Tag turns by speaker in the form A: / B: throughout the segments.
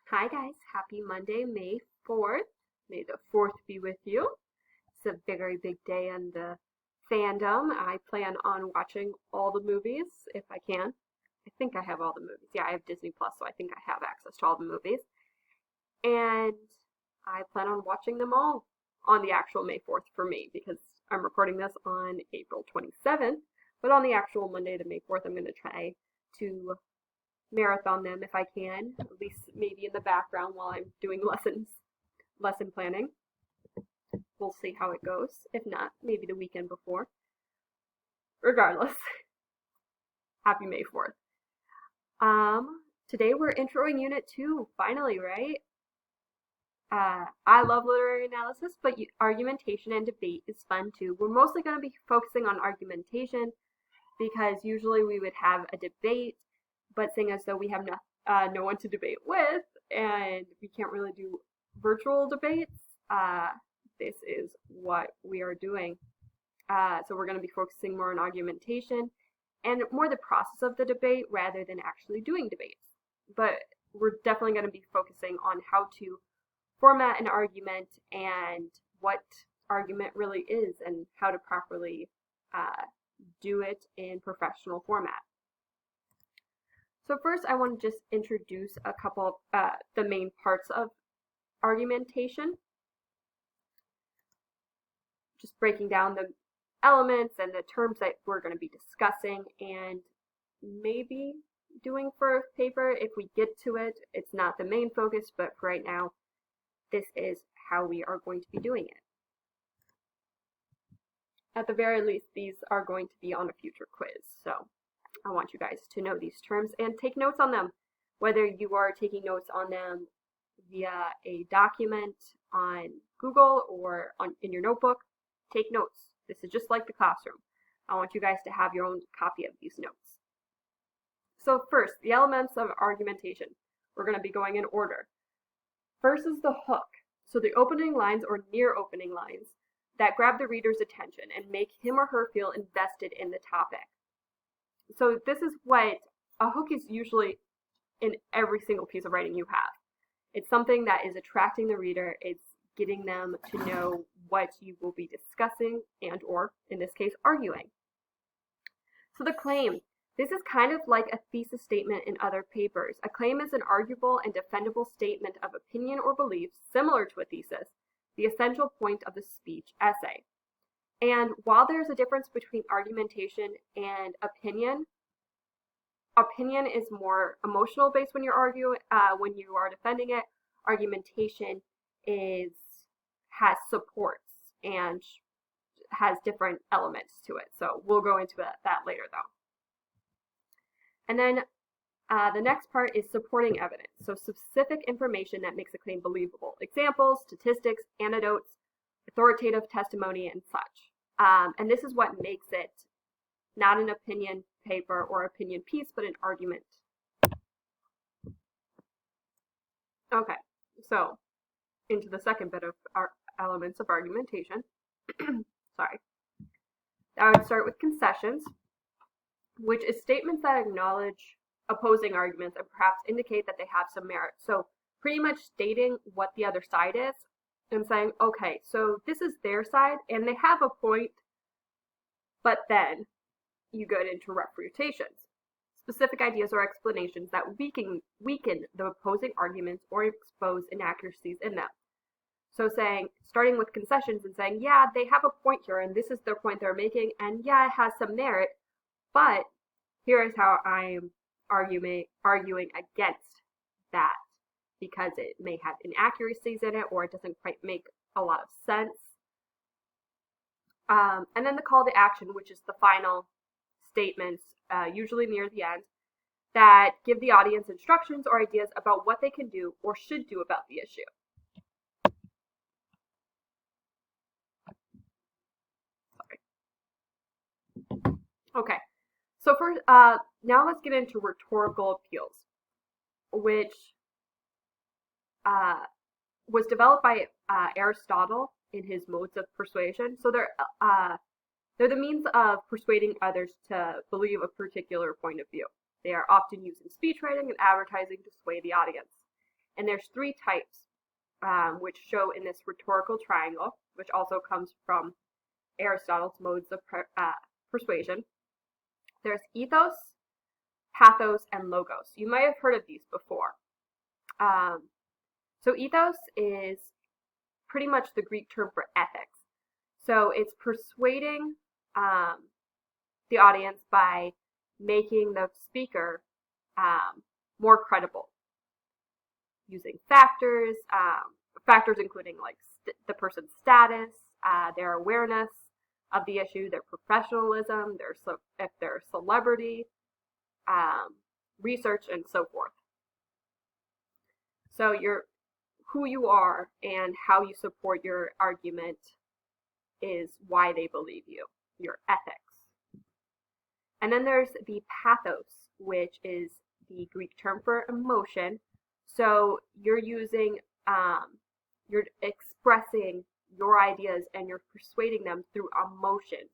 A: Hi guys, happy Monday, May 4th. May the 4th be with you. It's a very big day in the fandom. I plan on watching all the movies if I can. I think I have all the movies. Yeah, I have Disney Plus, so I think I have access to all the movies. And I plan on watching them all on the actual May 4th for me because I'm recording this on April 27th. But on the actual Monday, the May 4th, I'm going to try to marathon them if I can, at least maybe in the background while I'm doing lesson planning. We'll see how it goes. If not, maybe the weekend before. Regardless, happy May 4th. Today we're introing Unit 2, finally, right? I love literary analysis, but argumentation and debate is fun too. We're mostly going to be focusing on argumentation because usually we would have a debate, but seeing as though we have no one to debate with, and we can't really do virtual debates, this is what we are doing. So we're going to be focusing more on argumentation and more the process of the debate rather than actually doing debates. But we're definitely going to be focusing on how to format an argument and what argument really is and how to properly do it in professional format. So first I want to just introduce a couple of the main parts of argumentation. Just breaking down the elements and the terms that we're going to be discussing and maybe doing for a paper if we get to it. It's not the main focus, but for right now, this is how we are going to be doing it. At the very least, these are going to be on a future quiz, so I want you guys to know these terms and take notes on them, whether you are taking notes on them via a document on Google or in your notebook. Take notes. This is just like the classroom. I want you guys to have your own copy of these notes. So first, the elements of argumentation. We're going to be going in order. First is the hook, so the opening lines or near opening lines that grab the reader's attention and make him or her feel invested in the topic. So this is what a hook is usually in every single piece of writing you have. It's something that is attracting the reader. It's getting them to know what you will be discussing and or, in this case, arguing. So the claim. This is kind of like a thesis statement in other papers. A claim is an arguable and defendable statement of opinion or belief similar to a thesis, the essential point of the speech essay. And while there's a difference between argumentation and opinion is more emotional based when you are defending it. Argumentation has supports and has different elements to it. So we'll go into that later though. And then the next part is supporting evidence. So specific information that makes a claim believable. Examples, statistics, anecdotes, authoritative testimony, and such. And this is what makes it not an opinion paper or opinion piece, but an argument. Okay, so into the second bit of our elements of argumentation. Sorry. I would start with concessions, which is statements that acknowledge opposing arguments and perhaps indicate that they have some merit. So pretty much stating what the other side is and saying, okay, so this is their side and they have a point, but then you get into refutations. Specific ideas or explanations that weaken the opposing arguments or expose inaccuracies in them. So starting with concessions and saying, yeah, they have a point here and this is their point they're making and yeah, it has some merit, but here is how I am arguing against that because it may have inaccuracies in it or it doesn't quite make a lot of sense. And then the call to action, which is the final statements, usually near the end, that give the audience instructions or ideas about what they can do or should do about the issue. Sorry. Okay. So first, now let's get into rhetorical appeals, which was developed by Aristotle in his Modes of Persuasion. So they're the means of persuading others to believe a particular point of view. They are often used in speech writing and advertising to sway the audience. And there's three types, which show in this rhetorical triangle, which also comes from Aristotle's modes of persuasion. There's ethos, pathos, and logos. You might have heard of these before. So ethos is pretty much the Greek term for ethics. So it's persuading the audience by making the speaker more credible, using factors, factors including like the person's status, their awareness of the issue, their professionalism, if they're a celebrity, research, and so forth. So who you are and how you support your argument is why they believe you, your ethics. And then there's the pathos, which is the Greek term for emotion. So you're expressing your ideas and you're persuading them through emotions.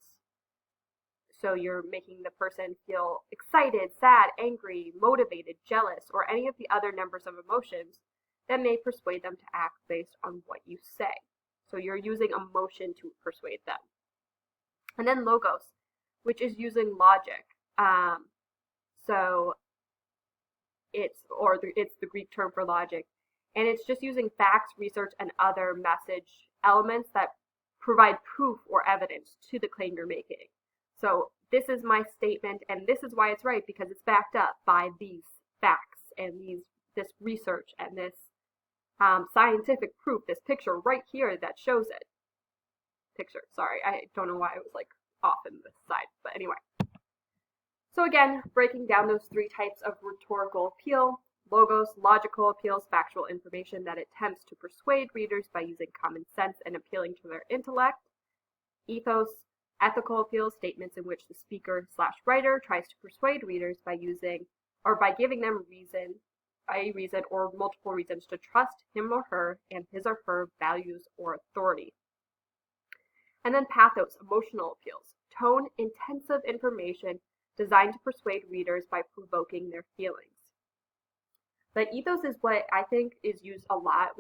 A: So you're making the person feel excited, sad, angry, motivated, jealous, or any of the other numbers of emotions that may persuade them to act based on what you say. So you're using emotion to persuade them. And then logos, which is using logic. So it's the Greek term for logic. And it's just using facts, research, and other message elements that provide proof or evidence to the claim you're making. So this is my statement, and this is why it's right, because it's backed up by these facts and this research and this scientific proof, this picture right here that shows it. Sorry, I don't know why it was like off in the side, but anyway. So again, breaking down those three types of rhetorical appeal: logos, logical appeals, factual information that attempts to persuade readers by using common sense and appealing to their intellect; ethos, ethical appeals, statements in which the speaker/writer tries to persuade readers by giving them a reason or multiple reasons to trust him or her and his or her values or authority. And then pathos, emotional appeals, tone-intensive information designed to persuade readers by provoking their feelings. But ethos is what I think is used a lot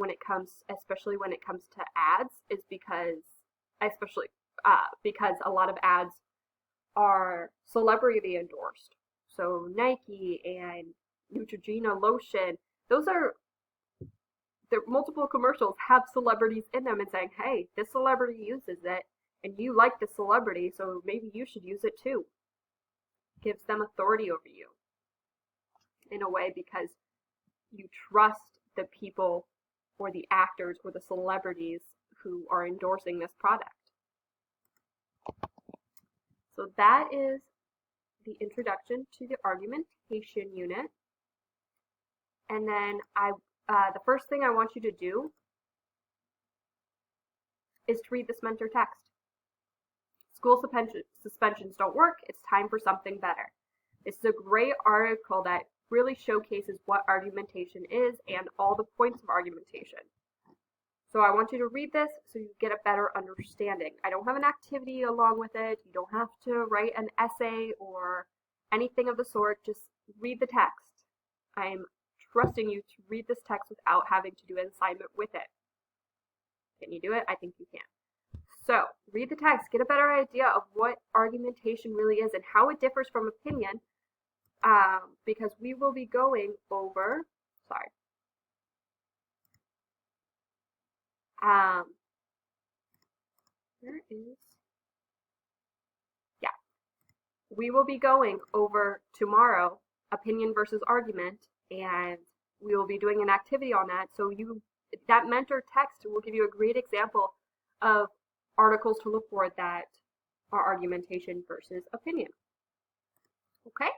A: especially when it comes to ads, is because a lot of ads are celebrity endorsed. So Nike and Neutrogena lotion, the multiple commercials have celebrities in them and saying, hey, this celebrity uses it and you like the celebrity, so maybe you should use it too. Gives them authority over you in a way because you trust the people or the actors or the celebrities who are endorsing this product. So that is the introduction to the argumentation unit. And then the first thing I want you to do is to read this mentor text. School suspensions don't work. It's time for something better. This is a great article that really showcases what argumentation is and all the points of argumentation. So I want you to read this so you get a better understanding. I don't have an activity along with it. You don't have to write an essay or anything of the sort. Just read the text. I'm trusting you to read this text without having to do an assignment with it. Can you do it? I think you can. So read the text, get a better idea of what argumentation really is and how it differs from opinion, because we will be going over, we will be going over tomorrow opinion versus argument, and we will be doing an activity on that. So that mentor text will give you a great example of articles to look for that are argumentation versus opinion. Okay,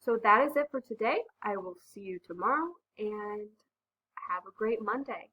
A: so that is it for today. I will see you tomorrow, and have a great Monday.